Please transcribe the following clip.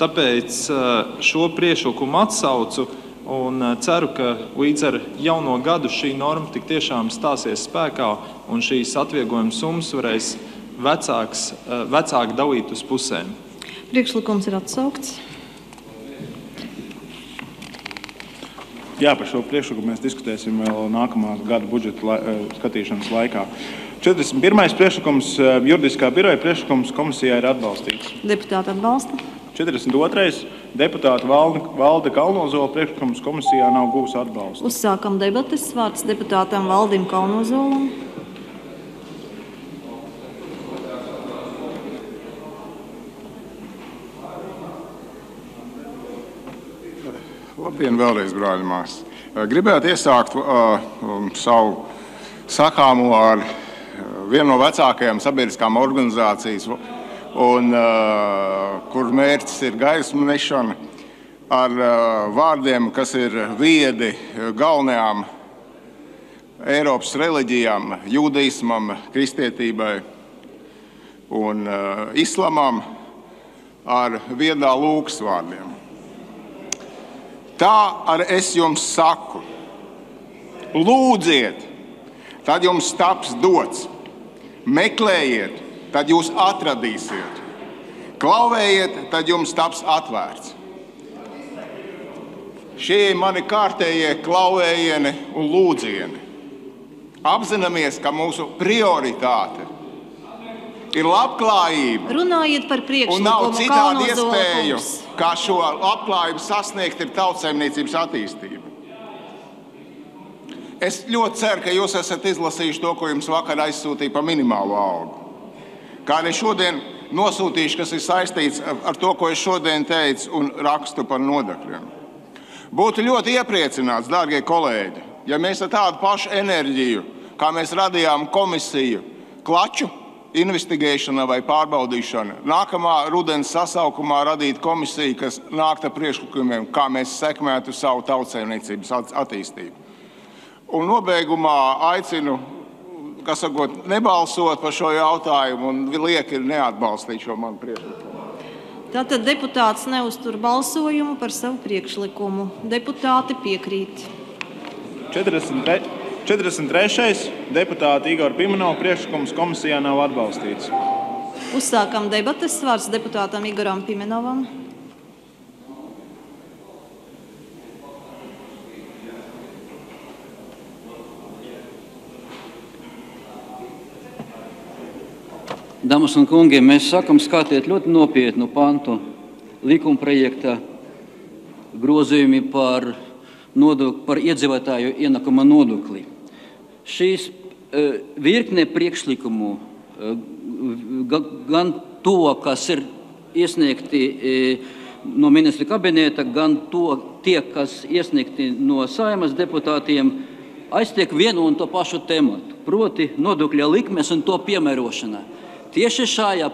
Tāpēc šo priekšlikumu atsaucu un ceru, ka līdz ar jauno gadu šī norma tik tiešām stāsies spēkā un šīs atvieglojuma summas varēs vecāki dalīt uz pusēm. Priekšlikums ir atsaukts. Jā, par šo priekšlikumu mēs diskutēsim vēl nākamā gada budžeta skatīšanas laikā. 41. priekšlikums juridiskā biroja priekšlikums komisijā ir atbalstīts. Deputāti atbalsta. 42. deputāta Valde Kalnozola priekšlikums komisijā nav guvis atbalstu. Uzsākam debates. Vārds deputātam Valdim Kalnozolam. Labdien vēlreiz, brāļi mās. Gribētu iesākt savu sakāmo ar vienu no vecākajām sabiedriskām organizācijas, kur mērķis ir gaismu nešana, ar vārdiem, kas ir viedi galvenajām Eiropas reliģijām, jūdaismam, kristietībai un islamam, ar viedā lūgas vārdiem. Tā arī es jums saku, lūdziet, tad jums taps dots, meklējiet, tad jūs atradīsiet, klauvējiet, tad jums taps atvērts. Šie ir mani kārtējie klauvējieni un lūdzieni. Apzināmies, ka mūsu prioritāte ir labklājība. Runājiet par priekšlikumu. Un nav citādi Kalnozola iespēju, kungs. kā šo labklājību sasniegt, ir tautsaimniecības attīstība. Es ļoti ceru, ka jūs esat izlasījuši to, ko jums vakar aizsūtīja par minimālo algu. Kā arī šodien nosūtīšu, kas ir saistīts ar to, ko es šodien teicu un rakstu par nodokļiem. Būtu ļoti iepriecināts, dārgie kolēģi, ja mēs ar tādu pašu enerģiju, kā mēs radījām komisiju klaču investigēšana vai pārbaudīšana, nākamā rudens sasaukumā radīt komisiju, kas nākt ar priekšlikumiem, kā mēs sekmētu savu tautsaimniecības attīstību. Un nobeigumā aicinu, nebalsot par šo jautājumu un lieki neatbalstīt šo manu priekšlikumu. Tātad deputāts neuztur balsojumu par savu priekšlikumu. Deputāti piekrīt. 43. deputāta Igora Pimenova priekšlikums komisijā nav atbalstīts. Uzsākam debates. Vārds deputātam Igoram Pimenovam. Dāmas un kungi, mēs sākam skatīt ļoti nopietnu pantu likumprojekta grozījumi par iedzīvotāju ienākuma nodokli. Šīs virkne priekšlikumu, gan to, kas ir iesniegti no ministra kabineta, gan tie, kas iesniegti no Saeimas deputātiem, aiztiek vienu un to pašu tematu, proti nodokļa likmes un to piemērošana. Tieši šajā